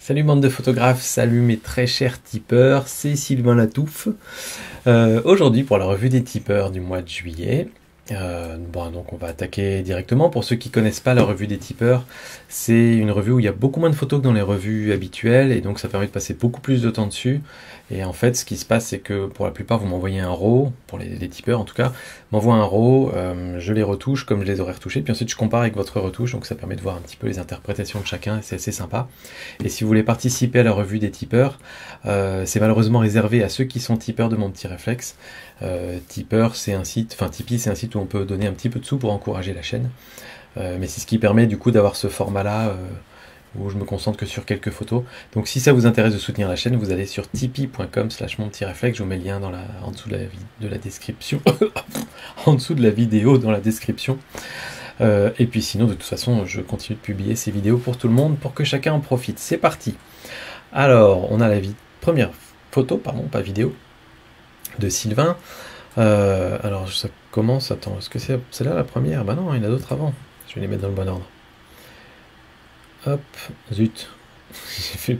Salut bande de photographes, salut mes très chers tipeurs, c'est Sylvain Latouffe. Aujourd'hui pour la revue des tipeurs du mois de juillet. Donc on va attaquer directement. Pour ceux qui connaissent pas la revue des tipeurs, c'est une revue où il y a beaucoup moins de photos que dans les revues habituelles et donc ça permet de passer beaucoup plus de temps dessus. Et en fait ce qui se passe c'est que pour la plupart vous m'envoyez un RAW, pour les tipeurs en tout cas, m'envoie un RAW, je les retouche comme je les aurais retouchés, puis ensuite je compare avec votre retouche, donc ça permet de voir un petit peu les interprétations de chacun et c'est assez sympa. Et si vous voulez participer à la revue des tipeurs, c'est malheureusement réservé à ceux qui sont tipeurs de mon petit réflexe. Tipeur, c'est un site, enfin Tipeee, c'est un site où on peut donner un petit peu de sous pour encourager la chaîne. Mais c'est ce qui permet du coup d'avoir ce format-là où je me concentre que sur quelques photos. Donc si ça vous intéresse de soutenir la chaîne, vous allez sur tipeee.com/mon-réflexe. Je vous mets le lien en dessous de la description. En dessous de la vidéo dans la description. Et puis sinon, de toute façon, je continue de publier ces vidéos pour tout le monde, pour que chacun en profite. C'est parti. Alors, on a la première photo, pardon, pas vidéo, de Sylvain. Alors, ça commence, attends, est-ce que c'est celle-là la première? Bah non, il y en a d'autres avant. Je vais les mettre dans le bon ordre. Hop, zut. J'ai fait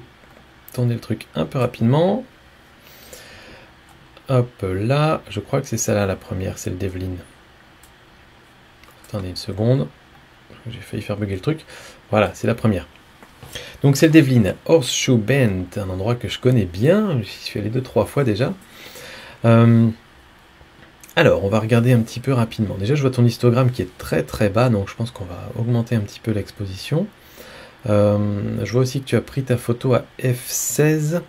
tourner le truc un peu rapidement. Hop, là, je crois que c'est celle-là la première, c'est le d'Evelyne. Attendez une seconde. J'ai failli faire bugger le truc. Voilà, c'est la première. Donc c'est le d'Evelyne, Horseshoe Bend, un endroit que je connais bien. J'y suis allé 2-3 fois déjà. Alors, on va regarder un petit peu rapidement. Déjà, je vois ton histogramme qui est très très bas, donc je pense qu'on va augmenter un petit peu l'exposition. Je vois aussi que tu as pris ta photo à f16.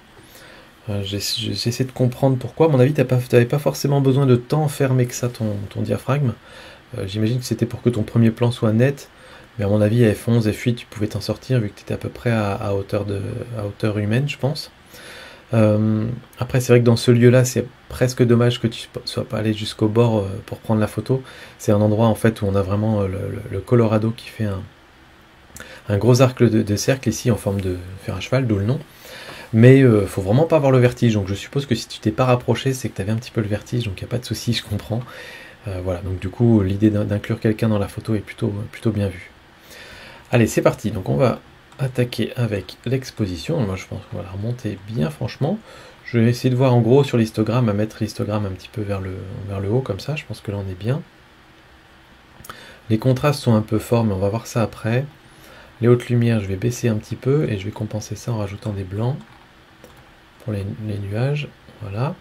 J'essaie de comprendre pourquoi. À mon avis, tu n'avais pas forcément besoin de tant fermer que ça ton diaphragme. J'imagine que c'était pour que ton premier plan soit net. Mais à mon avis, à F11, F8, tu pouvais t'en sortir vu que tu étais à peu près à hauteur humaine, je pense. Après, c'est vrai que dans ce lieu-là, c'est presque dommage que tu ne sois pas allé jusqu'au bord pour prendre la photo. C'est un endroit en fait où on a vraiment le Colorado qui fait un gros arc de cercle ici en forme de fer à cheval, d'où le nom. Mais faut vraiment pas avoir le vertige. Donc je suppose que si tu t'es pas rapproché, c'est que tu avais un petit peu le vertige. Donc il n'y a pas de souci, je comprends. Voilà, donc du coup, l'idée d'inclure quelqu'un dans la photo est plutôt bien vue. Allez, c'est parti. Donc on va attaquer avec l'exposition. Moi, je pense qu'on va la remonter bien, franchement. Je vais essayer de voir en gros sur l'histogramme, à mettre l'histogramme un petit peu vers le haut, comme ça. Je pense que là, on est bien. Les contrastes sont un peu forts, mais on va voir ça après. Les hautes lumières, je vais baisser un petit peu et je vais compenser ça en rajoutant des blancs pour les nuages. Voilà.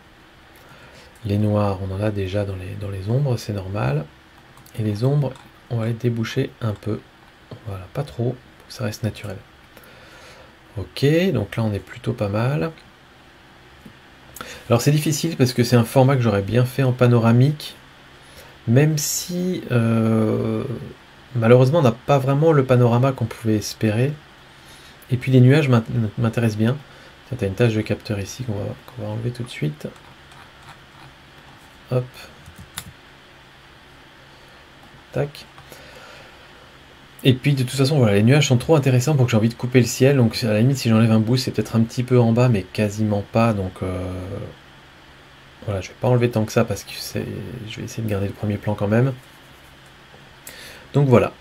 Les noirs, on en a déjà dans les ombres, c'est normal. Et les ombres, on va les déboucher un peu. Voilà, pas trop, pour que ça reste naturel. Ok, donc là on est plutôt pas mal. Alors c'est difficile parce que c'est un format que j'aurais bien fait en panoramique, même si malheureusement on n'a pas vraiment le panorama qu'on pouvait espérer. Et puis les nuages m'intéressent bien. Tu as une tâche de capteur ici qu'on va enlever tout de suite. Hop. Tac. Et puis de toute façon, voilà, les nuages sont trop intéressants pour que j'ai envie de couper le ciel. Donc à la limite, si j'enlève un bout, c'est peut-être un petit peu en bas, mais quasiment pas. Donc voilà, je vais pas enlever tant que ça parce que je vais essayer de garder le premier plan quand même. Donc voilà.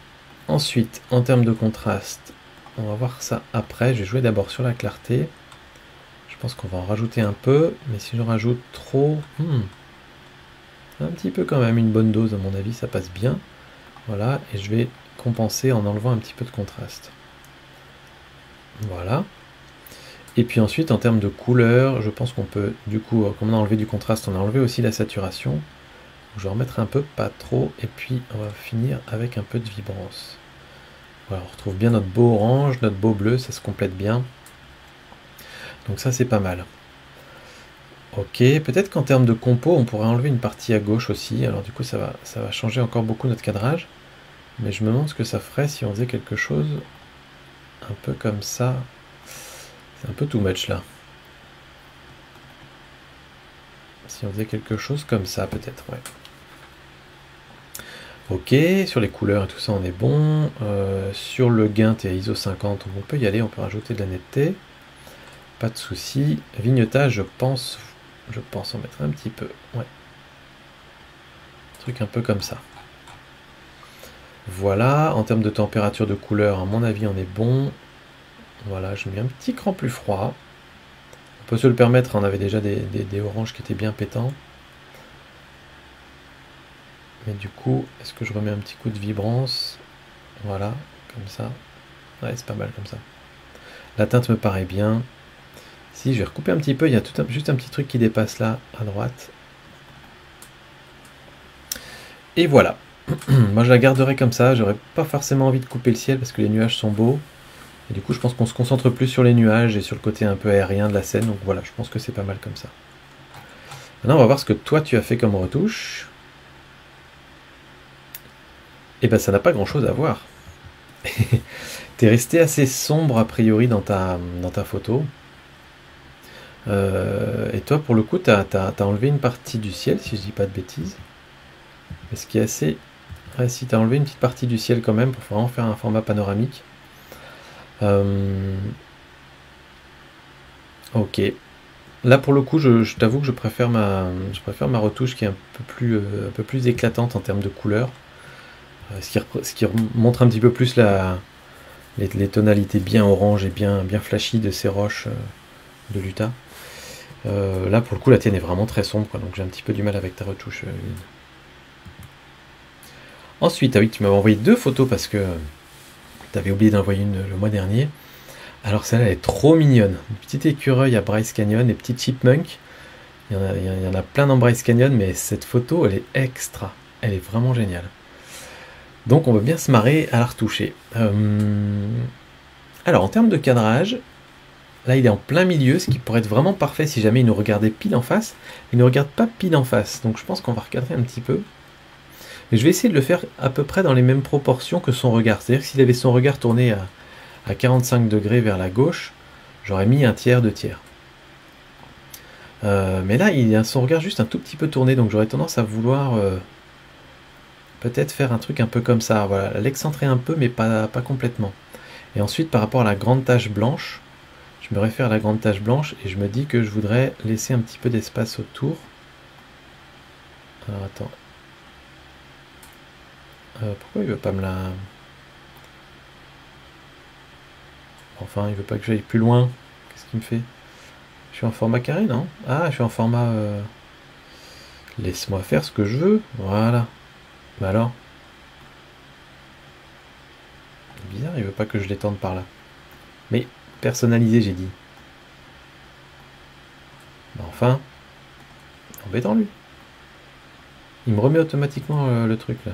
Ensuite, en termes de contraste, on va voir ça après. Je vais jouer d'abord sur la clarté. Je pense qu'on va en rajouter un peu, mais si j'en rajoute trop, un petit peu quand même, une bonne dose à mon avis, ça passe bien. Voilà, et je vais compenser en enlevant un petit peu de contraste. Voilà. Et puis ensuite, en termes de couleur, je pense qu'on peut, du coup, comme on a enlevé du contraste, on a enlevé aussi la saturation. Je vais remettre un peu, pas trop, et puis on va finir avec un peu de vibrance. Voilà, on retrouve bien notre beau orange, notre beau bleu, ça se complète bien. Donc ça, c'est pas mal. Ok, peut-être qu'en termes de compo, on pourrait enlever une partie à gauche aussi. Alors du coup, ça va changer encore beaucoup notre cadrage. Mais je me demande ce que ça ferait si on faisait quelque chose un peu comme ça. C'est un peu too much là. Si on faisait quelque chose comme ça, peut-être, ouais. Ok, sur les couleurs et tout ça, on est bon. Sur le gain, t'es à ISO 50, on peut y aller, on peut rajouter de la netteté. Pas de souci. Vignetage, je pense en mettre un petit peu. Ouais. Un truc un peu comme ça. Voilà, en termes de température de couleur, à mon avis, on est bon. Voilà, je mets un petit cran plus froid. On peut se le permettre, on avait déjà des oranges qui étaient bien pétants. Mais du coup, est-ce que je remets un petit coup de vibrance? Voilà, comme ça. Ouais, c'est pas mal comme ça. La teinte me paraît bien. Si, je vais recouper un petit peu, il y a juste un petit truc qui dépasse là, à droite. Et voilà. Moi je la garderai comme ça, j'aurais pas forcément envie de couper le ciel parce que les nuages sont beaux. Et du coup je pense qu'on se concentre plus sur les nuages et sur le côté un peu aérien de la scène. Donc voilà, je pense que c'est pas mal comme ça. Maintenant on va voir ce que toi tu as fait comme retouche. Et ben ça n'a pas grand chose à voir. T'es resté assez sombre a priori dans ta photo. Et toi pour le coup t'as enlevé une partie du ciel si je dis pas de bêtises. Et ce qui est assez... Ouais, si t'as enlevé une petite partie du ciel quand même pour vraiment faire un format panoramique. Ok. Là pour le coup, je t'avoue que je préfère ma retouche qui est un peu plus éclatante en termes de couleur. Ce qui montre un petit peu plus les tonalités bien orange et bien flashy de ces roches de l'Utah. Là pour le coup, la tienne est vraiment très sombre, quoi, donc j'ai un petit peu du mal avec ta retouche. Ensuite, ah oui, tu m'avais envoyé 2 photos parce que tu avais oublié d'envoyer une le mois dernier. Alors celle-là, elle est trop mignonne. Une petite écureuil à Bryce Canyon, et petits chipmunks. Il y en a plein dans Bryce Canyon, mais cette photo, elle est extra. Elle est vraiment géniale. Donc on va bien se marrer à la retoucher. Alors en termes de cadrage, là il est en plein milieu, ce qui pourrait être vraiment parfait si jamais il nous regardait pile en face. Il ne regarde pas pile en face, donc je pense qu'on va recadrer un petit peu. Mais je vais essayer de le faire à peu près dans les mêmes proportions que son regard. C'est-à-dire que s'il avait son regard tourné à 45 degrés vers la gauche, j'aurais mis un tiers, 2 tiers. Mais là, il a son regard juste un tout petit peu tourné, donc j'aurais tendance à vouloir peut-être faire un truc un peu comme ça. Voilà, l'excentrer un peu, mais pas complètement. Et ensuite, par rapport à la grande tache blanche, je me réfère à la grande tache blanche et je me dis que je voudrais laisser un petit peu d'espace autour. Alors attends. Pourquoi il veut pas me la... Enfin, il veut pas que j'aille plus loin. Qu'est-ce qu'il me fait? Je suis en format carré, non? Ah, je suis en format... Laisse-moi faire ce que je veux. Voilà. Bah alors? C'est bizarre, il veut pas que je l'étende par là. Mais personnalisé, j'ai dit. Bah enfin. Embêtant lui. Il me remet automatiquement le truc là.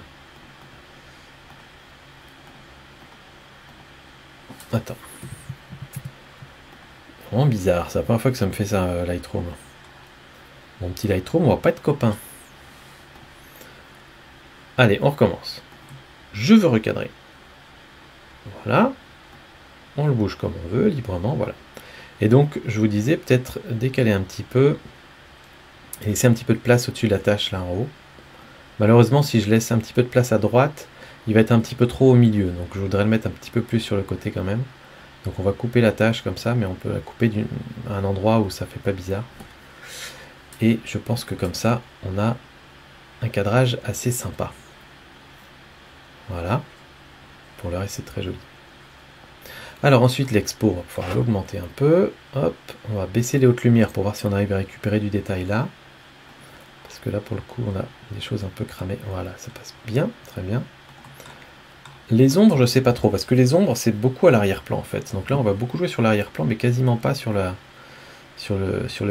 Attends. Vraiment bizarre, c'est la première fois que ça me fait ça, Lightroom. Mon petit Lightroom, on va pas être copains. Allez, on recommence. Je veux recadrer. Voilà. On le bouge comme on veut, librement, voilà. Et donc, je vous disais, peut-être décaler un petit peu et laisser un petit peu de place au-dessus de la tâche là en haut. Malheureusement, si je laisse un petit peu de place à droite, il va être un petit peu trop au milieu. Donc, je voudrais le mettre un petit peu plus sur le côté quand même. Donc, on va couper la tâche comme ça, mais on peut la couper à un endroit où ça fait pas bizarre. Et je pense que comme ça, on a un cadrage assez sympa. Voilà. Pour le reste, c'est très joli. Alors ensuite, l'expo, on va pouvoir l'augmenter un peu. Hop, on va baisser les hautes lumières pour voir si on arrive à récupérer du détail là. Parce que là, pour le coup, on a des choses un peu cramées. Voilà, ça passe bien, très bien. Les ombres, je sais pas trop, parce que les ombres, c'est beaucoup à l'arrière-plan en fait. Donc là, on va beaucoup jouer sur l'arrière-plan, mais quasiment pas sur le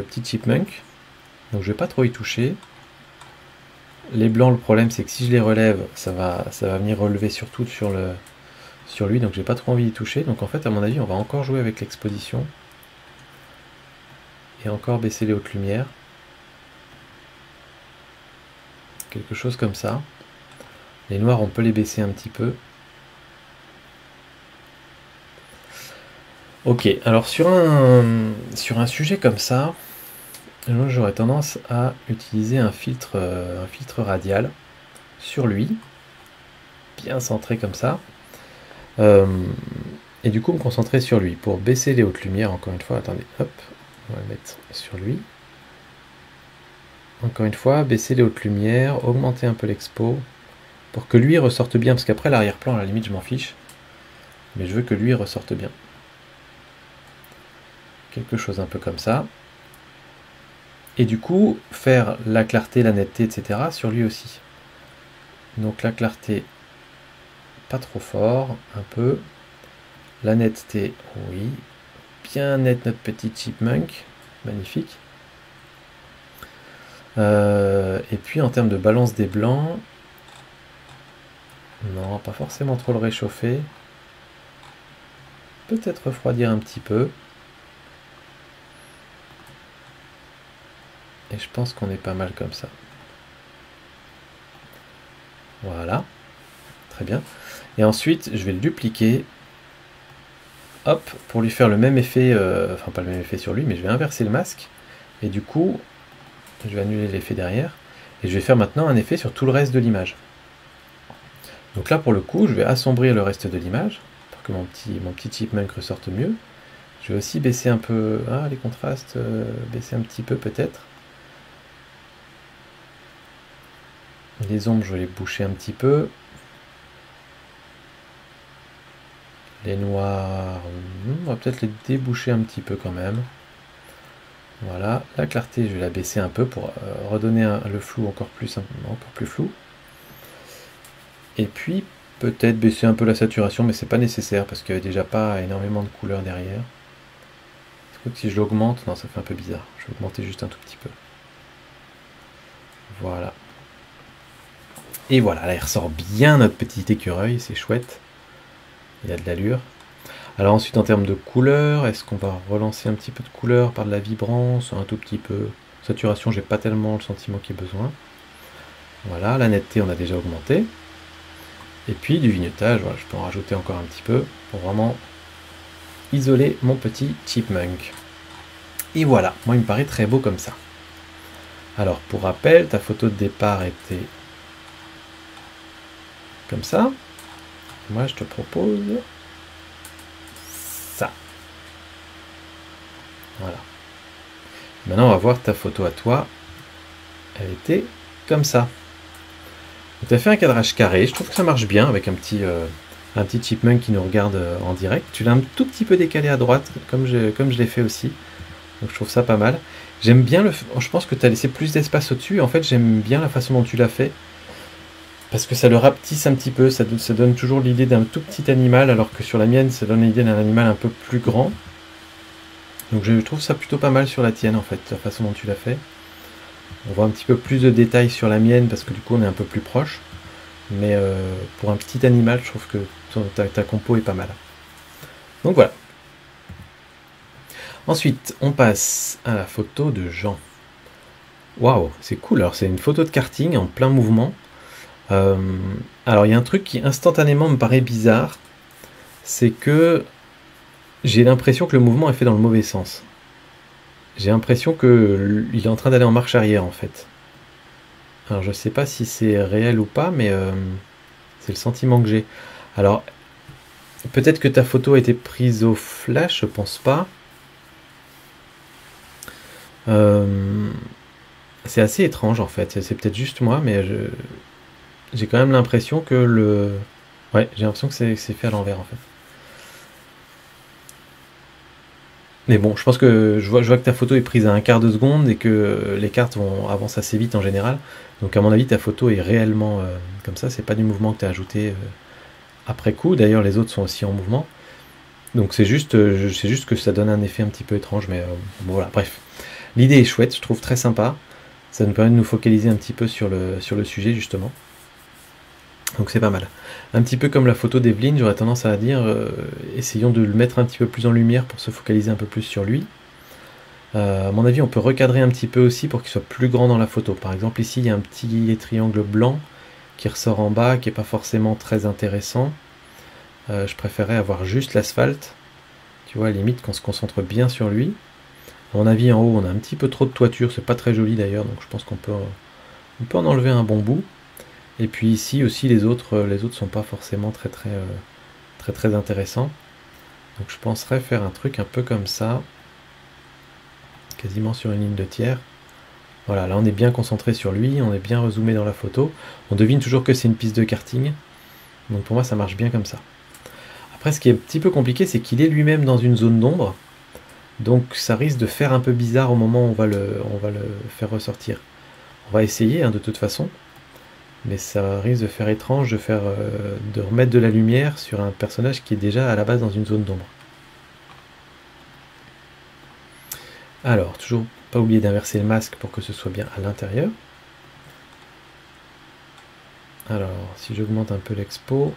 petit chipmunk. Donc je vais pas trop y toucher. Les blancs, le problème, c'est que si je les relève, ça va venir relever surtout sur lui, donc j'ai pas trop envie d'y toucher. Donc en fait, à mon avis, on va encore jouer avec l'exposition. Et encore baisser les hautes lumières. Quelque chose comme ça. Les noirs, on peut les baisser un petit peu. Ok, alors sur un sujet comme ça, j'aurais tendance à utiliser un filtre radial sur lui, bien centré comme ça. Et du coup me concentrer sur lui pour baisser les hautes lumières. Encore une fois, attendez, hop, on va le mettre sur lui. Encore une fois, baisser les hautes lumières, augmenter un peu l'expo pour que lui ressorte bien, parce qu'après l'arrière-plan, à la limite, je m'en fiche, mais je veux que lui ressorte bien. quelque chose un peu comme ça. Et du coup, faire la clarté, la netteté, etc. sur lui aussi. Donc la clarté, pas trop fort, un peu. La netteté, oui. Bien net notre petit chipmunk, magnifique. Et puis en termes de balance des blancs, non, pas forcément trop le réchauffer. Peut-être refroidir un petit peu. Et je pense qu'on est pas mal comme ça. Voilà. Très bien. Et ensuite, je vais le dupliquer. Hop, pour lui faire le même effet, enfin pas le même effet sur lui, mais je vais inverser le masque. Et du coup, je vais annuler l'effet derrière. Et je vais faire maintenant un effet sur tout le reste de l'image. Donc là, pour le coup, je vais assombrir le reste de l'image, pour que mon petit chipmunk ressorte mieux. Je vais aussi baisser un peu les contrastes, baisser un petit peu peut-être. Les ombres, je vais les boucher un petit peu. Les noirs, on va peut-être les déboucher un petit peu quand même. Voilà, la clarté, je vais la baisser un peu pour redonner le flou encore plus flou. Et puis, peut-être baisser un peu la saturation, mais c'est pas nécessaire parce qu'il n'y a déjà pas énormément de couleurs derrière. Je crois que si je l'augmente, non, ça fait un peu bizarre. Je vais augmenter juste un tout petit peu. Voilà. Et voilà, là il ressort bien notre petit écureuil, c'est chouette. Il a de l'allure. Alors ensuite en termes de couleur, est-ce qu'on va relancer un petit peu de couleur par de la vibrance, un tout petit peu. Saturation, j'ai pas tellement le sentiment qu'il y a besoin. Voilà, la netteté on a déjà augmenté. Et puis du vignettage, voilà, je peux en rajouter encore un petit peu pour vraiment isoler mon petit chipmunk. Et voilà, moi il me paraît très beau comme ça. Alors pour rappel, ta photo de départ était comme ça. Moi je te propose ça. Voilà. Maintenant on va voir ta photo à toi. Elle était comme ça. Tu as fait un cadrage carré, je trouve que ça marche bien avec un petit chipmunk qui nous regarde en direct. Tu l'as un tout petit peu décalé à droite, comme je l'ai fait aussi. Donc je trouve ça pas mal. J'aime bien je pense que tu as laissé plus d'espace au-dessus. En fait, j'aime bien la façon dont tu l'as fait. Parce que ça le rapetisse un petit peu, ça donne toujours l'idée d'un tout petit animal, alors que sur la mienne, ça donne l'idée d'un animal un peu plus grand. Donc je trouve ça plutôt pas mal sur la tienne, en fait, la façon dont tu l'as fait. On voit un petit peu plus de détails sur la mienne, parce que du coup on est un peu plus proche. Mais pour un petit animal, je trouve que ta compo est pas mal. Donc voilà. Ensuite, on passe à la photo de Jean. Waouh, c'est cool. Alors c'est une photo de karting en plein mouvement. Alors il y a un truc qui instantanément me paraît bizarre, c'est que j'ai l'impression que le mouvement est fait dans le mauvais sens. J'ai l'impression qu'il est en train d'aller en marche arrière en fait. Alors je sais pas si c'est réel ou pas, mais c'est le sentiment que j'ai. Alors peut-être que ta photo a été prise au flash, je pense pas. C'est assez étrange en fait, c'est peut-être juste moi, mais j'ai quand même l'impression que ouais, j'ai l'impression que c'est fait à l'envers en fait. Mais bon, je pense que je vois que ta photo est prise à un quart de seconde et que les cartes avancent assez vite en général. Donc à mon avis, ta photo est réellement comme ça, c'est pas du mouvement que tu as ajouté après coup. D'ailleurs, les autres sont aussi en mouvement. Donc c'est juste que ça donne un effet un petit peu étrange, mais bon, voilà, bref. L'idée est chouette, je trouve très sympa. Ça nous permet de nous focaliser un petit peu sur le sujet justement. Donc c'est pas mal. Un petit peu comme la photo d'Evelyne, j'aurais tendance à dire, essayons de le mettre un petit peu plus en lumière pour se focaliser un peu plus sur lui. À mon avis, on peut recadrer un petit peu aussi pour qu'il soit plus grand dans la photo. Par exemple, ici, il y a un petit triangle blanc qui ressort en bas, qui n'est pas forcément très intéressant. Je préférais avoir juste l'asphalte. Tu vois, à la limite, qu'on se concentre bien sur lui. À mon avis, en haut, on a un petit peu trop de toiture. C'est pas très joli d'ailleurs, donc je pense qu'on peut en enlever un bon bout. Et puis ici aussi, les autres sont pas forcément très intéressants. Donc je penserais faire un truc un peu comme ça. Quasiment sur une ligne de tiers. Voilà, là on est bien concentré sur lui, on est bien rezoomé dans la photo. On devine toujours que c'est une piste de karting. Donc pour moi ça marche bien comme ça. Après ce qui est un petit peu compliqué, c'est qu'il est lui-même dans une zone d'ombre. Donc ça risque de faire un peu bizarre au moment où on va le faire ressortir. On va essayer hein, de toute façon, mais ça risque de faire étrange de remettre de la lumière sur un personnage qui est déjà à la base dans une zone d'ombre. Alors, toujours pas oublier d'inverser le masque pour que ce soit bien à l'intérieur. Alors, si j'augmente un peu l'expo,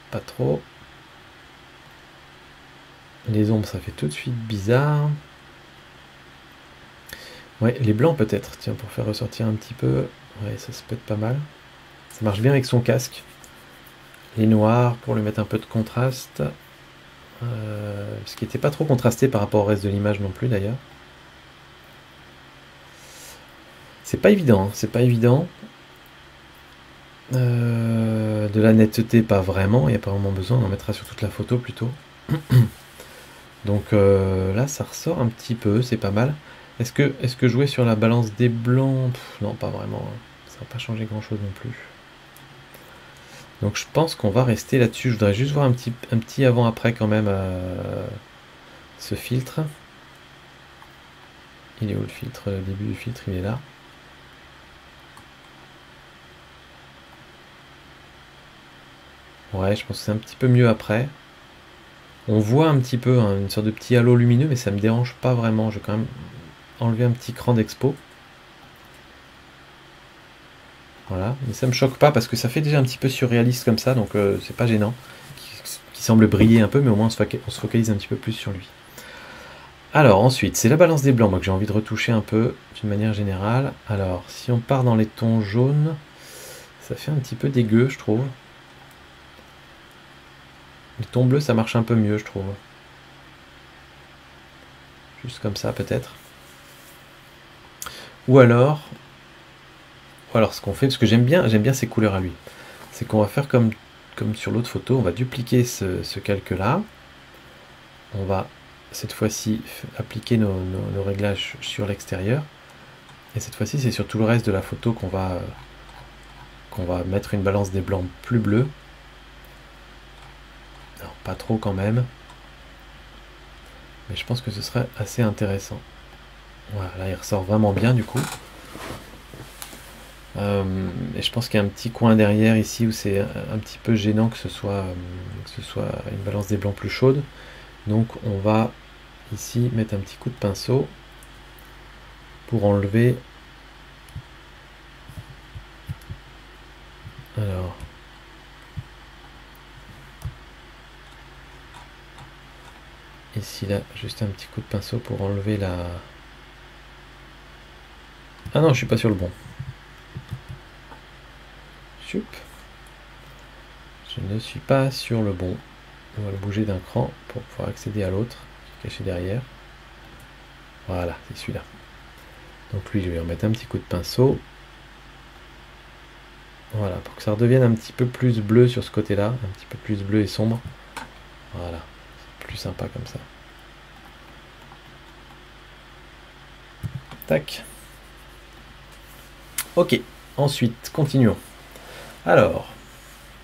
pas trop. Les ombres, ça fait tout de suite bizarre. Ouais, les blancs peut-être, tiens, pour faire ressortir un petit peu. Ouais, ça peut être pas mal. Ça marche bien avec son casque. Les noirs, pour lui mettre un peu de contraste. Ce qui n'était pas trop contrasté par rapport au reste de l'image non plus d'ailleurs. C'est pas évident, hein, c'est pas évident. De la netteté, pas vraiment, il n'y a pas vraiment besoin, on en mettra sur toute la photo plutôt. Donc là, ça ressort un petit peu, c'est pas mal. Est-ce que jouer sur la balance des blancs? Non, pas vraiment, hein. Ça va pas changer grand-chose non plus. Donc je pense qu'on va rester là-dessus. Je voudrais juste voir un petit avant-après quand même ce filtre. Il est où le filtre? Le début du filtre, il est là. Ouais, je pense que c'est un petit peu mieux après. On voit un petit peu hein, une sorte de petit halo lumineux, mais ça me dérange pas vraiment. Je vais quand même enlever un petit cran d'expo. Voilà, mais ça me choque pas parce que ça fait déjà un petit peu surréaliste comme ça, donc c'est pas gênant. Qui semble briller un peu, mais au moins on se focalise un petit peu plus sur lui. Alors ensuite, c'est la balance des blancs, moi que j'ai envie de retoucher un peu d'une manière générale. Alors, si on part dans les tons jaunes, ça fait un petit peu dégueu, je trouve. Les tons bleus, ça marche un peu mieux, je trouve. Juste comme ça, peut-être. Ou alors ce qu'on fait, parce que j'aime bien ces couleurs à lui, c'est qu'on va faire comme sur l'autre photo, on va dupliquer ce calque-là. On va cette fois-ci appliquer nos réglages sur l'extérieur. Et cette fois-ci, c'est sur tout le reste de la photo qu'on va mettre une balance des blancs plus bleus. Alors, pas trop quand même. Mais je pense que ce serait assez intéressant. Voilà, là il ressort vraiment bien du coup. Et je pense qu'il y a un petit coin derrière ici où c'est un petit peu gênant que ce soit une balance des blancs plus chaude. Donc on va ici mettre un petit coup de pinceau pour enlever. Alors ici là, juste un petit coup de pinceau pour enlever la... Ah non, je suis pas sur le bon. Choup. Je ne suis pas sur le bon. On va le bouger d'un cran pour pouvoir accéder à l'autre, caché derrière. Voilà, c'est celui-là. Donc lui, je vais remettre un petit coup de pinceau. Voilà, pour que ça redevienne un petit peu plus bleu sur ce côté-là, un petit peu plus bleu et sombre. Voilà, c'est plus sympa comme ça. Tac. Ok, ensuite, continuons. Alors,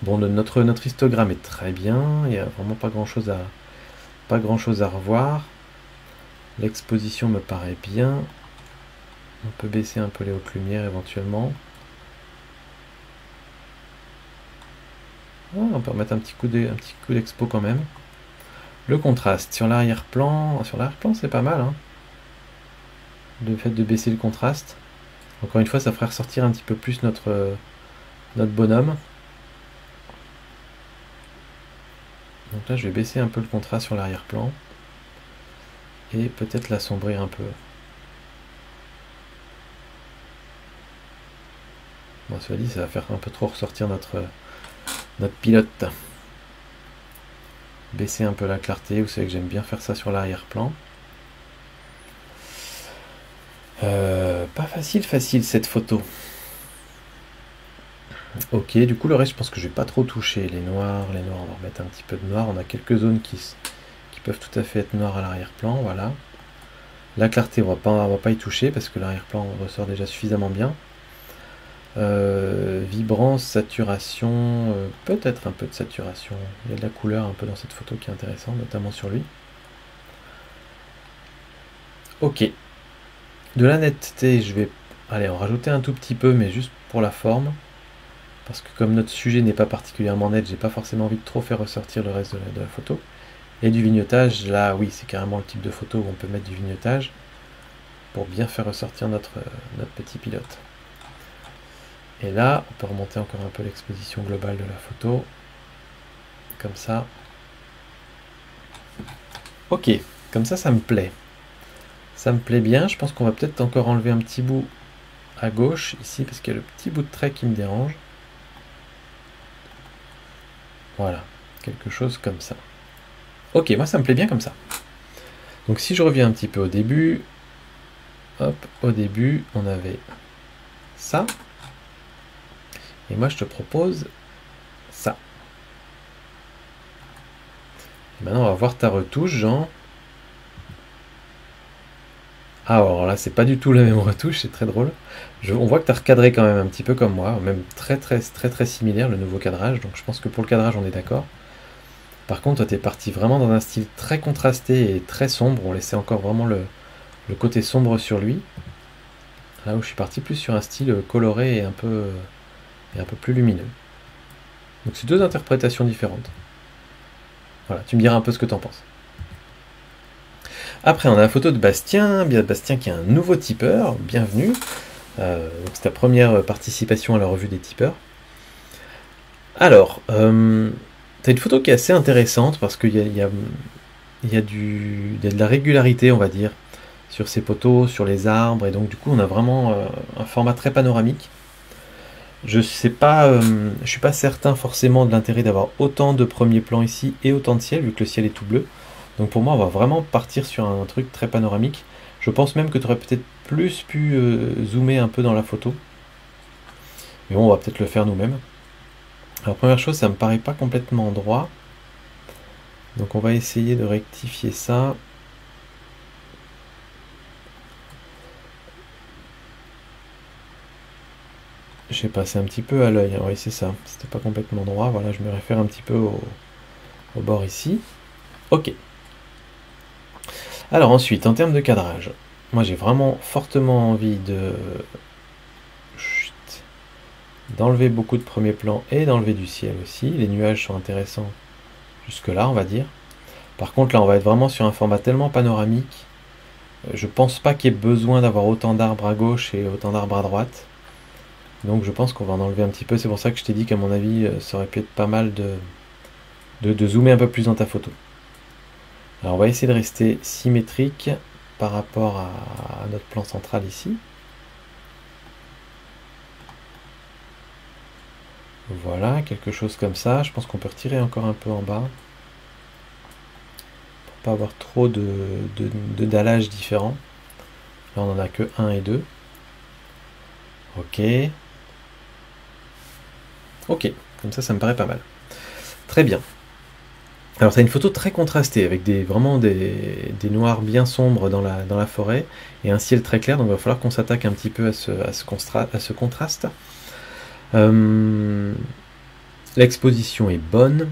bon, notre histogramme est très bien, il n'y a vraiment pas grand chose à revoir. L'exposition me paraît bien. On peut baisser un peu les hautes lumières éventuellement. Ah, on peut remettre un petit coup d'expo quand même. Le contraste sur l'arrière-plan, c'est pas mal, hein. Le fait de baisser le contraste. Encore une fois, ça ferait ressortir un petit peu plus notre bonhomme. Donc là, je vais baisser un peu le contraste sur l'arrière-plan. Et peut-être l'assombrir un peu. Bon, cela dit, ça va faire un peu trop ressortir notre pilote. Baisser un peu la clarté, vous savez que j'aime bien faire ça sur l'arrière-plan. Pas facile cette photo. Ok, du coup le reste je pense que je vais pas trop toucher. Les noirs, on va remettre un petit peu de noir. On a quelques zones qui peuvent tout à fait être noires à l'arrière-plan, voilà. La clarté on va pas y toucher parce que l'arrière-plan ressort déjà suffisamment bien. Vibrance, saturation, peut-être un peu de saturation. Il y a de la couleur un peu dans cette photo qui est intéressante, notamment sur lui. Ok. De la netteté, je vais aller en rajouter un tout petit peu, mais juste pour la forme. Parce que comme notre sujet n'est pas particulièrement net, j'ai pas forcément envie de trop faire ressortir le reste de la photo. Et du vignotage, là oui, c'est carrément le type de photo où on peut mettre du vignotage pour bien faire ressortir notre petit pilote. Et là, on peut remonter encore un peu l'exposition globale de la photo. Comme ça. Ok, comme ça me plaît. Ça me plaît bien. Je pense qu'on va peut-être encore enlever un petit bout à gauche, ici, parce qu'il y a le petit bout de trait qui me dérange. Voilà, quelque chose comme ça. Ok, moi ça me plaît bien comme ça. Donc si je reviens un petit peu au début, hop, au début, on avait ça. Et moi je te propose ça. Et maintenant on va voir ta retouche, Jean. Ah, alors là, c'est pas du tout la même retouche, c'est très drôle. On voit que tu as recadré quand même un petit peu comme moi, même très similaire le nouveau cadrage, donc je pense que pour le cadrage on est d'accord. Par contre, toi tu es parti vraiment dans un style très contrasté et très sombre, on laissait encore vraiment le côté sombre sur lui. Là où je suis parti plus sur un style coloré et un peu plus lumineux. Donc c'est deux interprétations différentes. Voilà, tu me diras un peu ce que tu en penses. Après, on a la photo de Bastien. Bastien qui est un nouveau tipeur. Bienvenue. C'est ta première participation à la revue des tipeurs. Alors, tu as une photo qui est assez intéressante parce qu'il y a de la régularité, on va dire, sur ces poteaux, sur les arbres. Et donc, du coup, on a vraiment un format très panoramique. Je suis pas certain forcément de l'intérêt d'avoir autant de premiers plans ici et autant de ciel, vu que le ciel est tout bleu. Donc pour moi, on va vraiment partir sur un truc très panoramique. Je pense même que tu aurais peut-être plus pu zoomer un peu dans la photo. Mais bon, on va peut-être le faire nous-mêmes. Alors première chose, ça me paraît pas complètement droit. Donc on va essayer de rectifier ça. J'ai passé un petit peu à l'œil. Oui, c'est ça. C'était pas complètement droit. Voilà, je me réfère un petit peu au bord ici. Ok. Alors ensuite, en termes de cadrage, moi j'ai vraiment fortement envie d'enlever beaucoup de premiers plans et d'enlever du ciel aussi. Les nuages sont intéressants jusque là, on va dire. Par contre, là, on va être vraiment sur un format tellement panoramique. Je pense pas qu'il y ait besoin d'avoir autant d'arbres à gauche et autant d'arbres à droite. Donc je pense qu'on va en enlever un petit peu. C'est pour ça que je t'ai dit qu'à mon avis, ça aurait pu être pas mal de zoomer un peu plus dans ta photo. Alors on va essayer de rester symétrique par rapport à notre plan central ici. Voilà, quelque chose comme ça. Je pense qu'on peut retirer encore un peu en bas. Pour pas avoir trop de dallages différents. Là on en a que 1 et 2. Ok. Ok, comme ça me paraît pas mal. Très bien. Alors tu as une photo très contrastée avec vraiment des noirs bien sombres dans la forêt et un ciel très clair, donc il va falloir qu'on s'attaque un petit peu à ce contraste. L'exposition est bonne.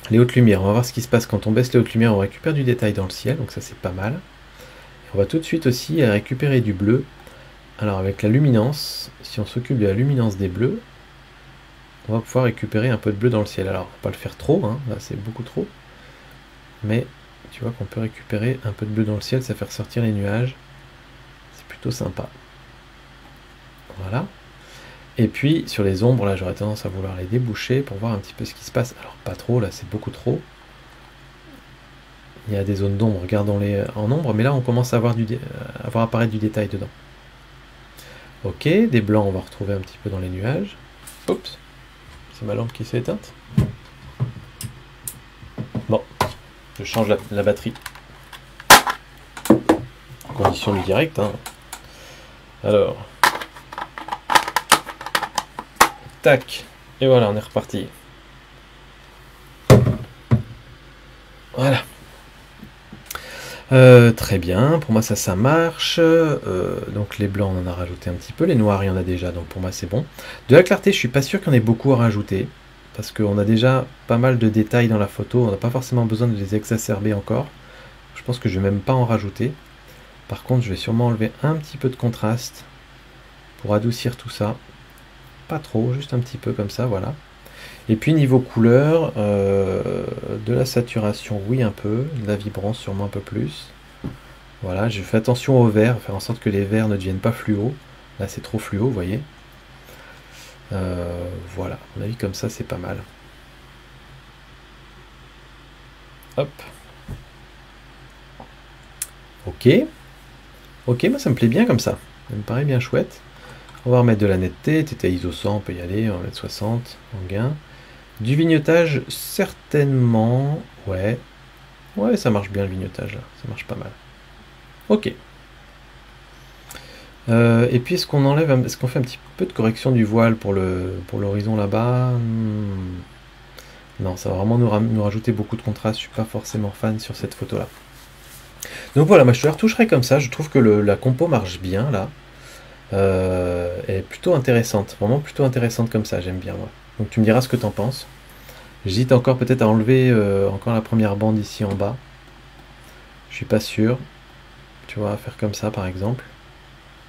Les hautes lumières, on va voir ce qui se passe quand on baisse les hautes lumières, on récupère du détail dans le ciel, donc ça c'est pas mal. Et on va tout de suite aussi récupérer du bleu. Alors avec la luminance, si on s'occupe de la luminance des bleus, on va pouvoir récupérer un peu de bleu dans le ciel. Alors, on va pas le faire trop, hein, là c'est beaucoup trop. Mais tu vois qu'on peut récupérer un peu de bleu dans le ciel, ça fait ressortir les nuages. C'est plutôt sympa. Voilà. Et puis, sur les ombres, là j'aurais tendance à vouloir les déboucher pour voir un petit peu ce qui se passe. Alors, pas trop, là c'est beaucoup trop. Il y a des zones d'ombre, regardons-les en ombre, mais là on commence à voir apparaître du détail dedans. Ok, des blancs on va retrouver un petit peu dans les nuages. Oups. C'est ma lampe qui s'est éteinte. Bon, je change la batterie. Condition du direct. Hein. Alors. Tac. Et voilà, on est reparti. Voilà. Très bien, pour moi ça marche. Donc les blancs on en a rajouté un petit peu, les noirs il y en a déjà, donc pour moi c'est bon. De la clarté je suis pas sûr qu'il y en ait beaucoup à rajouter, parce qu'on a déjà pas mal de détails dans la photo, on n'a pas forcément besoin de les exacerber encore. Je pense que je vais même pas en rajouter. Par contre, je vais sûrement enlever un petit peu de contraste pour adoucir tout ça. Pas trop, juste un petit peu comme ça, voilà. Et puis niveau couleur, de la saturation, oui un peu, de la vibrance sûrement un peu plus. Voilà, je fais attention aux verts, faire en sorte que les verts ne deviennent pas fluo. Là c'est trop fluo, vous voyez. Voilà, à mon avis comme ça c'est pas mal. Hop. Ok. Ok, moi ça me plaît bien comme ça. Ça me paraît bien chouette. On va remettre de la netteté, t'étais ISO 100, on peut y aller, on va mettre 60 en gain. Du vignotage, certainement. Ouais. Ouais, ça marche bien le vignotage là, ça marche pas mal. Ok. Et puis est-ce qu'on enlève, est-ce qu'on fait un petit peu de correction du voile pour l'horizon là-bas? Non, ça va vraiment nous rajouter beaucoup de contraste. Je suis pas forcément fan sur cette photo-là. Donc voilà, moi je te la retoucherai comme ça. Je trouve que la compo marche bien là. Elle est plutôt intéressante, vraiment plutôt intéressante comme ça. J'aime bien moi. Donc tu me diras ce que t'en penses. J'hésite encore peut-être à enlever encore la première bande ici en bas. Je suis pas sûr. Tu vois, faire comme ça par exemple.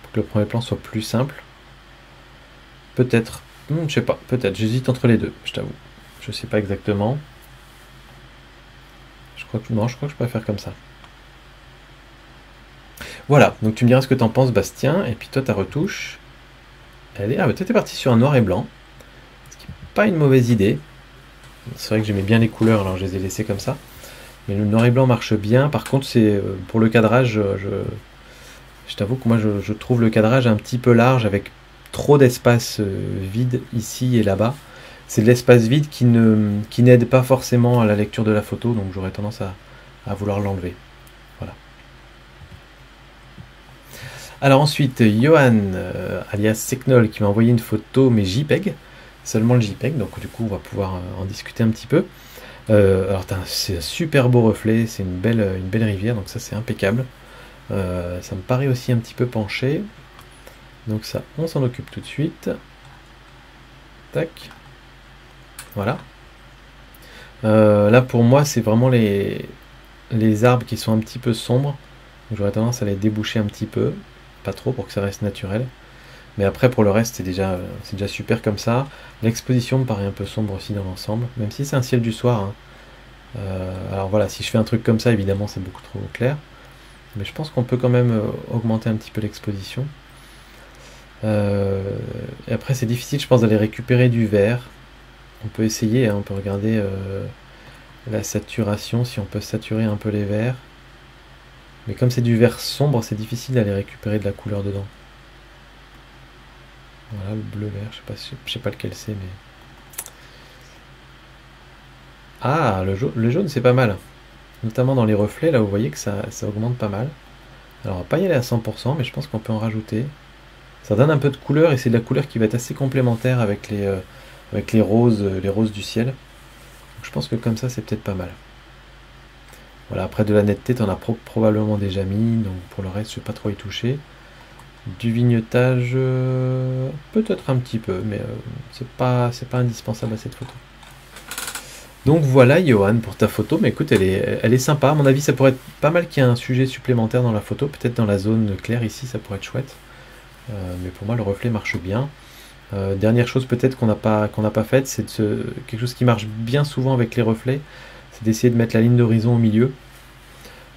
Pour que le premier plan soit plus simple. Peut-être. Je sais pas, peut-être. J'hésite entre les deux, je t'avoue. Je sais pas exactement. Non, je crois que je préfère comme ça. Voilà, donc tu me diras ce que t'en penses, Bastien. Et puis toi, ta retouche. Ah, bah, toi, t'es parti sur un noir et blanc. Ce qui n'est pas une mauvaise idée. C'est vrai que j'aimais bien les couleurs, alors je les ai laissées comme ça. Mais le noir et blanc marche bien. Par contre, c'est pour le cadrage, je t'avoue que moi, je trouve le cadrage un petit peu large avec trop d'espace vide ici et là-bas. C'est de l'espace vide qui n'aide pas forcément à la lecture de la photo, donc j'aurais tendance à vouloir l'enlever. Voilà. Alors ensuite, Johan, alias Seknol, qui m'a envoyé une photo, mais JPEG, seulement le JPEG, donc du coup on va pouvoir en discuter un petit peu. Alors c'est un super beau reflet, c'est une belle rivière, donc ça c'est impeccable. Ça me paraît aussi un petit peu penché, donc ça on s'en occupe tout de suite. Tac. Voilà. Là pour moi c'est vraiment les arbres qui sont un petit peu sombres, donc j'aurais tendance à les déboucher un petit peu, pas trop pour que ça reste naturel. Mais après pour le reste c'est déjà super comme ça. L'exposition me paraît un peu sombre aussi dans l'ensemble, même si c'est un ciel du soir. Hein. Alors voilà, si je fais un truc comme ça évidemment c'est beaucoup trop clair. Mais je pense qu'on peut quand même augmenter un petit peu l'exposition. Et après c'est difficile je pense d'aller récupérer du vert. On peut essayer, hein, on peut regarder la saturation, si on peut saturer un peu les verts. Mais comme c'est du vert sombre, c'est difficile d'aller récupérer de la couleur dedans. Voilà, le bleu-vert, je sais pas lequel c'est, mais... Ah, le jaune c'est pas mal. Notamment dans les reflets, là vous voyez que ça augmente pas mal. Alors on va pas y aller à 100%, mais je pense qu'on peut en rajouter. Ça donne un peu de couleur, et c'est de la couleur qui va être assez complémentaire avec les roses du ciel. Donc je pense que comme ça c'est peut-être pas mal. Voilà, après de la netteté, tu en as probablement déjà mis, donc pour le reste je ne vais pas trop y toucher. Du vignotage, peut-être un petit peu, mais c'est pas indispensable à cette photo. Donc voilà Johan pour ta photo, mais écoute, elle est sympa. À mon avis, ça pourrait être pas mal qu'il y ait un sujet supplémentaire dans la photo, peut-être dans la zone claire ici, ça pourrait être chouette. Mais pour moi, le reflet marche bien. Dernière chose peut-être qu'on n'a pas faite, c'est quelque chose qui marche bien souvent avec les reflets, c'est d'essayer de mettre la ligne d'horizon au milieu.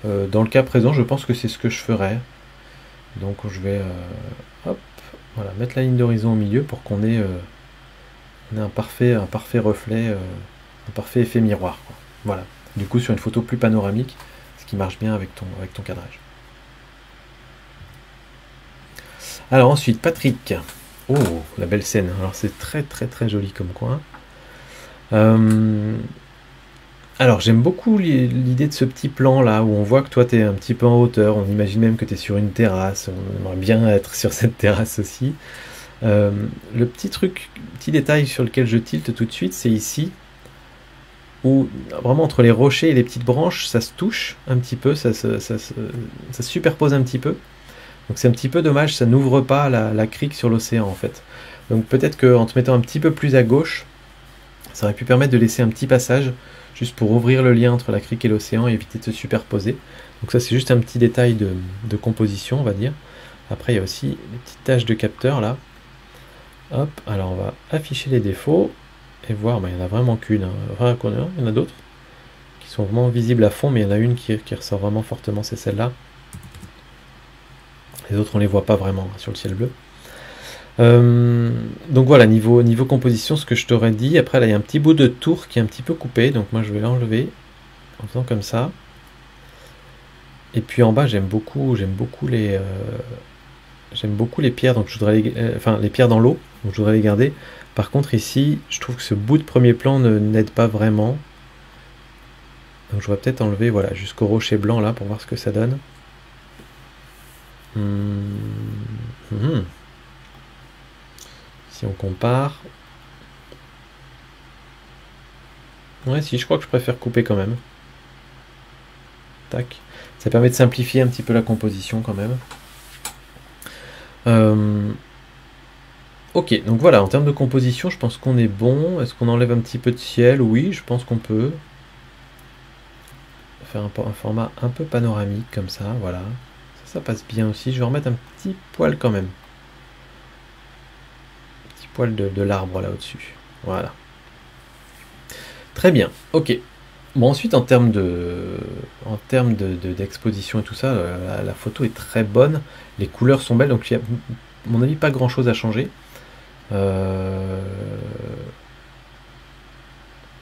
Dans le cas présent, je pense que c'est ce que je ferais. Donc je vais hop, voilà, mettre la ligne d'horizon au milieu pour qu'on ait un parfait reflet, un parfait effet miroir, quoi. Voilà. Du coup sur une photo plus panoramique, ce qui marche bien avec ton cadrage. Alors ensuite, Patrick. Oh, la belle scène. Alors c'est très très très joli comme coin. Alors j'aime beaucoup l'idée de ce petit plan là où on voit que toi tu es un petit peu en hauteur, on imagine même que tu es sur une terrasse, on aimerait bien être sur cette terrasse aussi. Le petit détail sur lequel je tilte tout de suite, c'est ici où vraiment entre les rochers et les petites branches ça se touche un petit peu, ça se superpose un petit peu. Donc c'est un petit peu dommage, ça n'ouvre pas la crique sur l'océan en fait. Donc peut-être qu'en te mettant un petit peu plus à gauche, ça aurait pu permettre de laisser un petit passage, juste pour ouvrir le lien entre la crique et l'océan et éviter de se superposer. Donc ça c'est juste un petit détail de composition, on va dire. Après il y a aussi les petites taches de capteur là. Hop, alors on va afficher les défauts et voir, il n'y en a vraiment qu'une, hein. Enfin, il y en a d'autres qui sont vraiment visibles à fond, mais il y en a une qui ressort vraiment fortement, c'est celle-là. Les autres on les voit pas vraiment sur le ciel bleu. Donc voilà, niveau composition, ce que je t'aurais dit. Après là il y a un petit bout de tour qui est un petit peu coupé, donc moi je vais l'enlever en faisant comme ça. Et puis en bas j'aime beaucoup les pierres, donc je voudrais les pierres dans l'eau, donc je voudrais les garder. Par contre ici je trouve que ce bout de premier plan n'aide pas vraiment, donc je vais peut-être enlever, voilà, jusqu'au rocher blanc là pour voir ce que ça donne. Si on compare, ouais, si, je crois que je préfère couper quand même. Tac, ça permet de simplifier un petit peu la composition quand même. Ok, donc voilà, en termes de composition, je pense qu'on est bon. Est-ce qu'on enlève un petit peu de ciel? Oui, je pense qu'on peut faire un format un peu panoramique comme ça, voilà. Ça passe bien aussi. Je vais remettre un petit poil quand même. Un petit poil de l'arbre là au-dessus. Voilà. Très bien, ok. Bon, ensuite, en termes d'exposition et tout ça, la photo est très bonne. Les couleurs sont belles, donc il y a, à mon avis, pas grand-chose à changer. On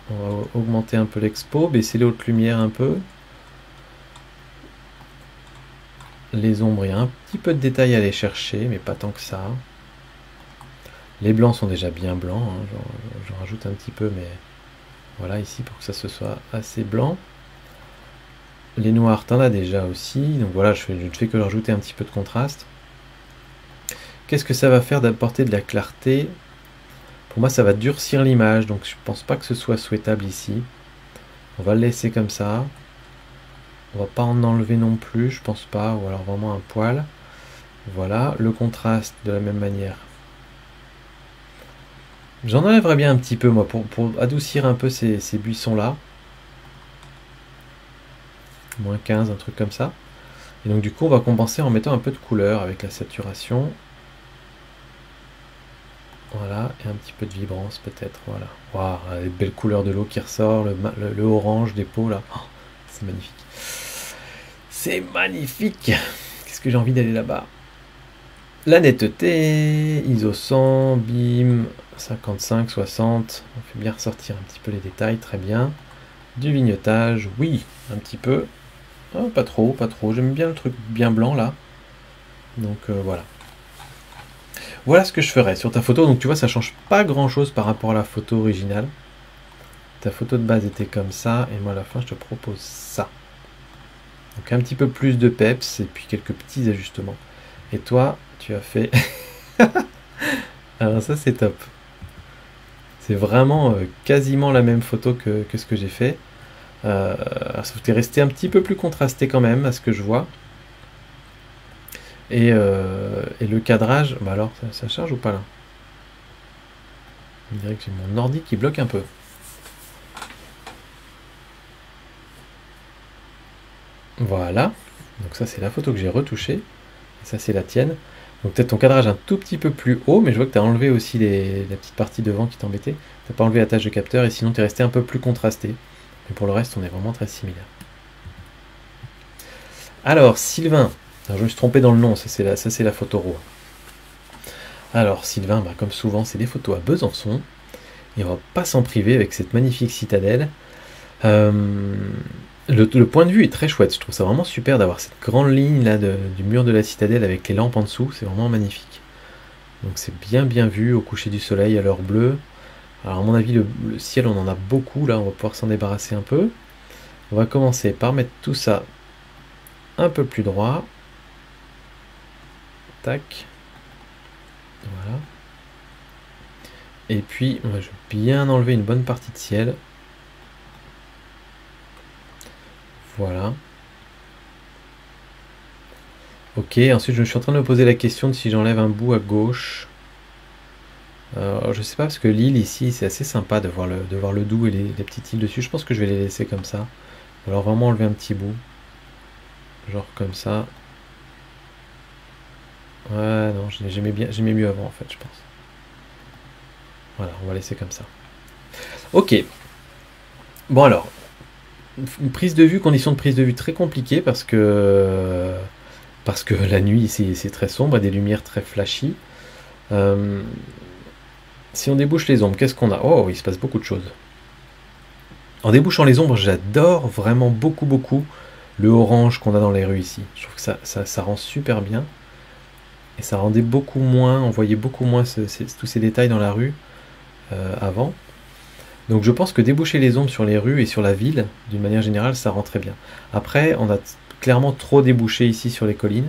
va augmenter un peu l'expo, baisser les hautes lumières un peu. Les ombres, il y a un petit peu de détails à aller chercher, mais pas tant que ça. Les blancs sont déjà bien blancs, hein. J'en rajoute un petit peu, mais voilà, ici, pour que ça se soit assez blanc. Les noirs, t'en as déjà aussi, donc voilà, je ne fais que rajouter un petit peu de contraste. Qu'est-ce que ça va faire d'apporter de la clarté? Pour moi, ça va durcir l'image, donc je pense pas que ce soit souhaitable ici. On va le laisser comme ça. On va pas en enlever non plus, je pense pas, ou alors vraiment un poil. Voilà, le contraste de la même manière. J'en enlèverais bien un petit peu, moi, pour adoucir un peu ces buissons-là. Moins 15, un truc comme ça. Et donc du coup, on va compenser en mettant un peu de couleur avec la saturation. Voilà, et un petit peu de vibrance peut-être, voilà. Waouh, les belles couleurs de l'eau qui ressort, le orange des peaux là. Oh, c'est magnifique. C'est magnifique. Qu'est-ce que j'ai envie d'aller là-bas? La netteté, ISO 100, BIM, 55, 60. On fait bien ressortir un petit peu les détails, très bien. Du vignetage, oui, un petit peu. Oh, pas trop, pas trop. J'aime bien le truc bien blanc là. Donc voilà. Voilà ce que je ferais sur ta photo. Donc tu vois, ça change pas grand chose par rapport à la photo originale. Ta photo de base était comme ça, et moi à la fin je te propose ça. Donc un petit peu plus de peps et puis quelques petits ajustements. Et toi, tu as fait... Alors ça c'est top. C'est vraiment quasiment la même photo que ce que j'ai fait. Sauf que tu es resté un petit peu plus contrasté quand même à ce que je vois. Et le cadrage, bah alors ça charge ou pas là? On dirait que j'ai mon ordi qui bloque un peu. Voilà, donc ça c'est la photo que j'ai retouchée, et ça c'est la tienne. Donc peut-être ton cadrage un tout petit peu plus haut, mais je vois que tu as enlevé aussi la petite partie devant qui t'embêtait. Tu n'as pas enlevé la tâche de capteur, et sinon tu es resté un peu plus contrasté. Mais pour le reste, on est vraiment très similaire. Alors, Sylvain, alors, je me suis trompé dans le nom, ça c'est la photo RAW. Alors, Sylvain, bah, comme souvent, c'est des photos à Besançon, et on va pas s'en priver avec cette magnifique citadelle. Le point de vue est très chouette, je trouve ça vraiment super d'avoir cette grande ligne là du mur de la citadelle avec les lampes en dessous, c'est vraiment magnifique. Donc c'est bien vu au coucher du soleil à l'heure bleue. Alors à mon avis le ciel on en a beaucoup là, on va pouvoir s'en débarrasser un peu. On va commencer par mettre tout ça un peu plus droit. Tac. Voilà. Et puis je vais bien enlever une bonne partie de ciel. Voilà. Ok, ensuite je suis en train de me poser la question de si j'enlève un bout à gauche. Je sais pas, parce que l'île ici, c'est assez sympa de voir le Doubs et les petites îles dessus. Je pense que je vais les laisser comme ça. Ou alors vraiment enlever un petit bout. Genre comme ça. Ouais, non, j'aimais mieux avant en fait, je pense. Voilà, on va laisser comme ça. Ok. Bon alors, une prise de vue, condition de prise de vue très compliquée parce que la nuit c'est très sombre et des lumières très flashy. Si on débouche les ombres, qu'est-ce qu'on a? Oh, il se passe beaucoup de choses. En débouchant les ombres, j'adore vraiment beaucoup le orange qu'on a dans les rues ici. Je trouve que ça rend super bien. Et ça rendait beaucoup moins, on voyait beaucoup moins tous ces détails dans la rue avant. Donc je pense que déboucher les ombres sur les rues et sur la ville, d'une manière générale, ça rend très bien. Après, on a clairement trop débouché ici sur les collines.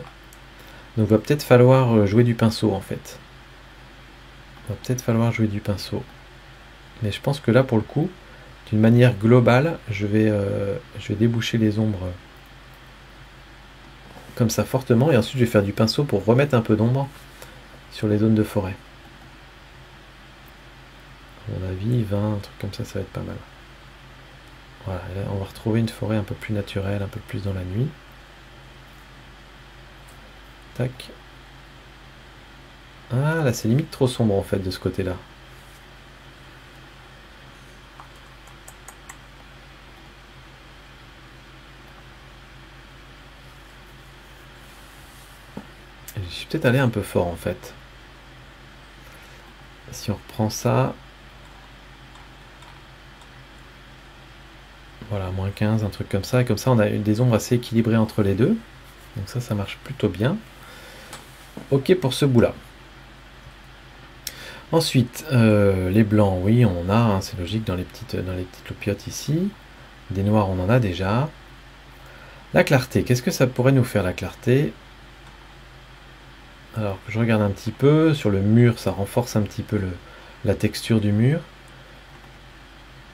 Donc il va peut-être falloir jouer du pinceau en fait. Il va peut-être falloir jouer du pinceau. Mais je pense que là, pour le coup, d'une manière globale, je vais déboucher les ombres comme ça fortement. Et ensuite, je vais faire du pinceau pour remettre un peu d'ombre sur les zones de forêt. À mon avis, 20, un truc comme ça va être pas mal. Voilà, là, on va retrouver une forêt un peu plus naturelle, un peu plus dans la nuit. Tac. Ah, là, c'est limite trop sombre, en fait, de ce côté-là. Je suis peut-être allé un peu fort, en fait. Si on reprend ça... Voilà, moins 15, un truc comme ça. Et comme ça, on a des ombres assez équilibrées entre les deux. Donc ça marche plutôt bien. Ok pour ce bout-là. Ensuite, les blancs, oui, on en a, hein, c'est logique dans les petites loupiottes ici. Des noirs, on en a déjà. La clarté, qu'est-ce que ça pourrait nous faire la clarté? Alors que je regarde un petit peu, sur le mur, ça renforce un petit peu la texture du mur.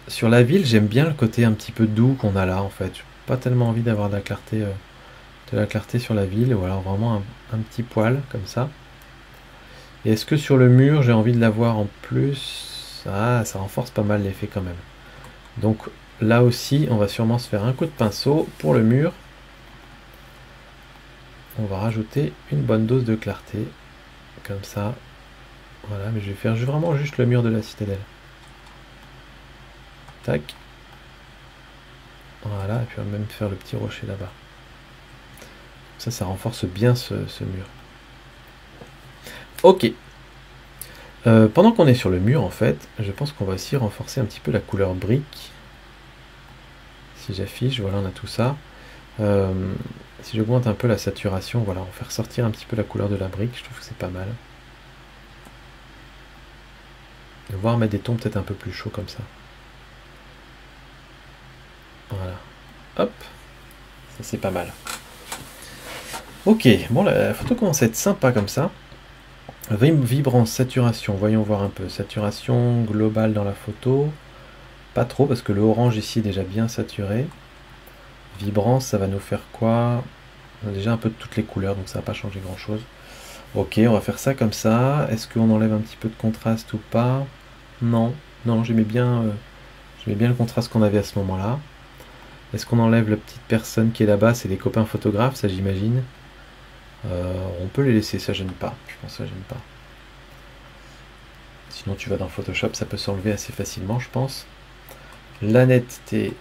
Sur la ville, j'aime bien le côté un petit peu doux qu'on a là, en fait. J'ai pas tellement envie d'avoir de la clarté sur la ville, ou alors vraiment un petit poil, comme ça. Et est-ce que sur le mur, j'ai envie de l'avoir en plus? Ah, ça renforce pas mal l'effet quand même. Donc là aussi, on va sûrement se faire un coup de pinceau pour le mur. On va rajouter une bonne dose de clarté, comme ça. Voilà, mais je vais faire vraiment juste le mur de la citadelle. Tac. Voilà, et puis on va même faire le petit rocher là-bas. Ça renforce bien ce mur. Ok. Pendant qu'on est sur le mur, en fait, je pense qu'on va aussi renforcer un petit peu la couleur brique. Si j'affiche, voilà, on a tout ça. Si j'augmente un peu la saturation, voilà, on va faire sortir un petit peu la couleur de la brique. Je trouve que c'est pas mal. Voire mettre des tons peut-être un peu plus chauds comme ça. Voilà. Hop. Ça, c'est pas mal. Ok, bon, la photo commence à être sympa comme ça. Vibrance, saturation, voyons voir un peu. Saturation globale dans la photo. Pas trop, parce que le orange ici est déjà bien saturé. Vibrance, ça va nous faire quoi? On a déjà un peu de toutes les couleurs, donc ça va pas changer grand-chose. Ok, on va faire ça comme ça. Est-ce qu'on enlève un petit peu de contraste ou pas? Non, non, j'aimais bien le contraste qu'on avait à ce moment-là. Est-ce qu'on enlève la petite personne qui est là-bas? C'est des copains photographes, ça j'imagine. On peut les laisser, ça gêne pas. Je pense que ça gêne pas. Sinon tu vas dans Photoshop, ça peut s'enlever assez facilement, je pense. La netteté,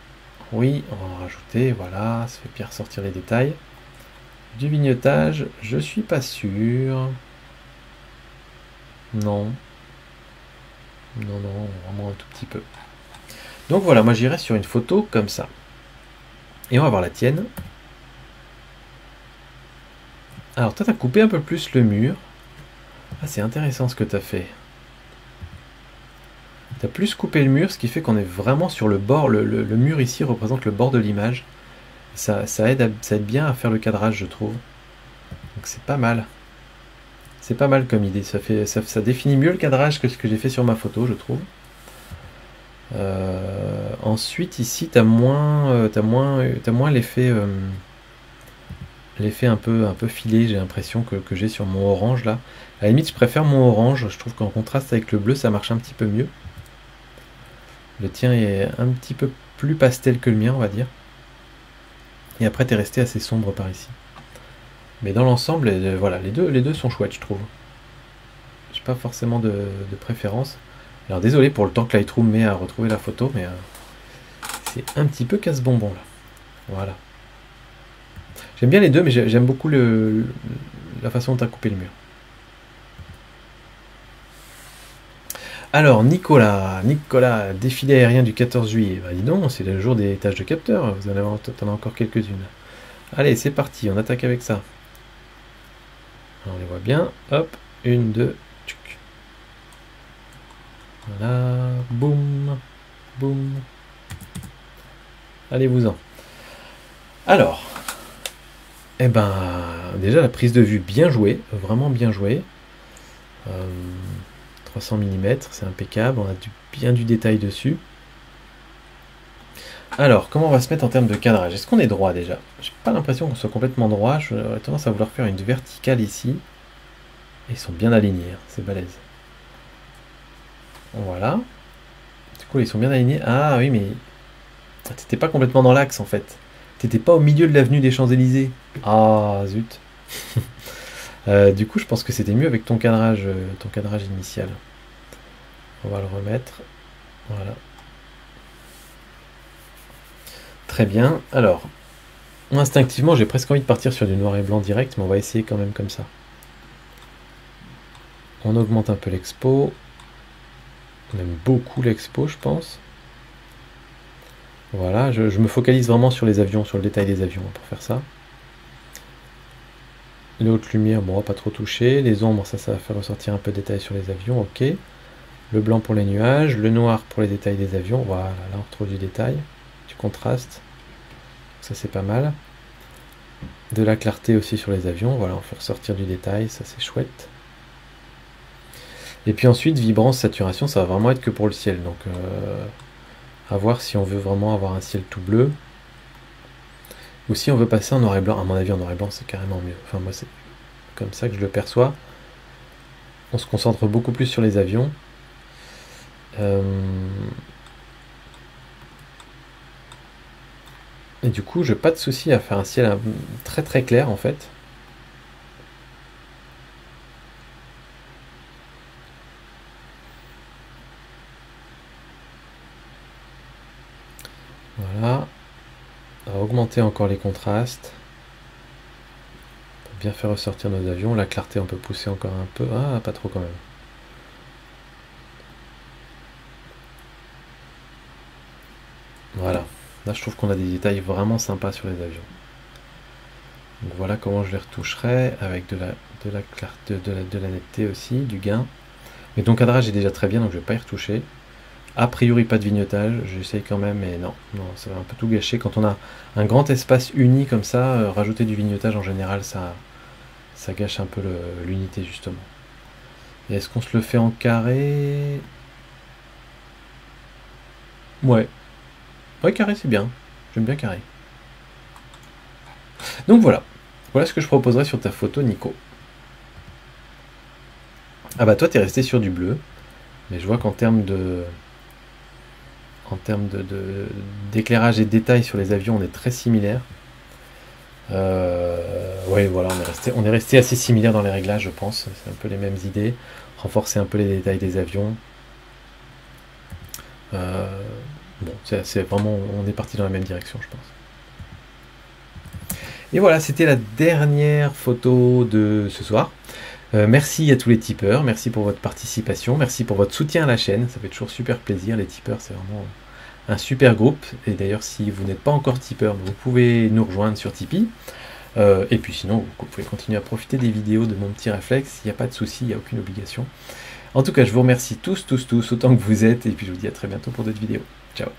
oui, on va en rajouter, voilà, ça fait bien ressortir les détails. Du vignettage, je suis pas sûr. Non. Non, non, vraiment un tout petit peu. Donc voilà, moi j'irai sur une photo comme ça. Et on va voir la tienne. Alors toi, tu as coupé un peu plus le mur. Ah, c'est intéressant ce que tu as fait. Tu as plus coupé le mur, ce qui fait qu'on est vraiment sur le bord. Le mur ici représente le bord de l'image. Ça aide bien à faire le cadrage, je trouve. Donc c'est pas mal. C'est pas mal comme idée. Ça définit mieux le cadrage que ce que j'ai fait sur ma photo, je trouve. Ensuite, ici, tu as moins l'effet un peu filé, j'ai l'impression que j'ai sur mon orange là. À la limite, je préfère mon orange. Je trouve qu'en contraste avec le bleu, ça marche un petit peu mieux. Le tien est un petit peu plus pastel que le mien, on va dire. Et après, tu es resté assez sombre par ici. Mais dans l'ensemble, voilà, les deux sont chouettes, je trouve. J'ai pas forcément de préférence. Alors désolé pour le temps que Lightroom met à retrouver la photo, mais c'est un petit peu casse-bonbon là. Voilà. J'aime bien les deux, mais j'aime beaucoup la façon dont tu as coupé le mur. Alors, Nicolas, défilé aérien du 14 juillet. Bah dis donc, c'est le jour des tâches de capteur. Vous en avez encore quelques-unes. Allez, c'est parti, on attaque avec ça. Alors, on les voit bien. Hop, 1, 2, tchuc. Voilà, boum, boum. Allez-vous-en. Alors, eh ben, déjà la prise de vue bien jouée, vraiment bien jouée. 300 mm, c'est impeccable, on a bien du détail dessus. Alors, comment on va se mettre en termes de cadrage? Est-ce qu'on est droit déjà? J'ai pas l'impression qu'on soit complètement droit, j'aurais tendance à vouloir faire une verticale ici. Et ils sont bien alignés, hein, c'est balèze. Voilà. Du coup, ils sont bien alignés. Ah oui, mais t'étais pas complètement dans l'axe en fait. T'étais pas au milieu de l'avenue des Champs-Élysées. Ah zut. Du coup, je pense que c'était mieux avec ton cadrage initial. On va le remettre. Voilà. Très bien. Alors, instinctivement, j'ai presque envie de partir sur du noir et blanc direct, mais on va essayer quand même comme ça. On augmente un peu l'expo. On aime beaucoup l'expo, je pense. Voilà, je me focalise vraiment sur les avions, sur le détail des avions pour faire ça. Les hautes lumières, bon, on va pas trop toucher. Les ombres, ça va faire ressortir un peu de détail sur les avions, ok. Le blanc pour les nuages, le noir pour les détails des avions. Voilà, là on retrouve du détail, du contraste. Ça c'est pas mal. De la clarté aussi sur les avions, voilà, on fait ressortir du détail, ça c'est chouette. Et puis ensuite, vibrance, saturation, ça va vraiment être que pour le ciel. Donc, à voir si on veut vraiment avoir un ciel tout bleu. Ou si on veut passer en noir et blanc. À mon avis, en noir et blanc, c'est carrément mieux. Enfin, moi, c'est comme ça que je le perçois. On se concentre beaucoup plus sur les avions. Et du coup, je n'ai pas de souci à faire un ciel très très clair, en fait. Voilà. On va augmenter encore les contrastes. Pour bien faire ressortir nos avions. La clarté, on peut pousser encore un peu. Ah, pas trop quand même. Voilà. Là, je trouve qu'on a des détails vraiment sympas sur les avions. Donc voilà comment je les retoucherai avec de la clarté, de la netteté aussi, du gain. Mais ton cadrage est déjà très bien, donc je ne vais pas y retoucher. A priori, pas de vignotage, j'essaye quand même, mais non, ça va un peu tout gâcher. Quand on a un grand espace uni comme ça, rajouter du vignotage en général, ça gâche un peu l'unité justement. Et est-ce qu'on se le fait en carré? Ouais. Ouais, carré c'est bien, j'aime bien carré. Donc voilà ce que je proposerais sur ta photo, Nico. Ah bah toi, t'es resté sur du bleu, mais je vois qu'en termes d'éclairage et de détail sur les avions, on est très similaires. Ouais, voilà, on est resté assez similaires dans les réglages, je pense. C'est un peu les mêmes idées. Renforcer un peu les détails des avions. Bon, c'est vraiment, on est parti dans la même direction, je pense. Et voilà, c'était la dernière photo de ce soir. Merci à tous les tipeurs, merci pour votre participation, merci pour votre soutien à la chaîne, ça fait toujours super plaisir. Les tipeurs, c'est vraiment un super groupe. Et d'ailleurs, si vous n'êtes pas encore tipeur, vous pouvez nous rejoindre sur Tipeee. Et puis sinon, vous pouvez continuer à profiter des vidéos de mon petit réflexe, il n'y a pas de souci, il n'y a aucune obligation. En tout cas, je vous remercie tous, autant que vous êtes, et puis je vous dis à très bientôt pour d'autres vidéos. Ciao.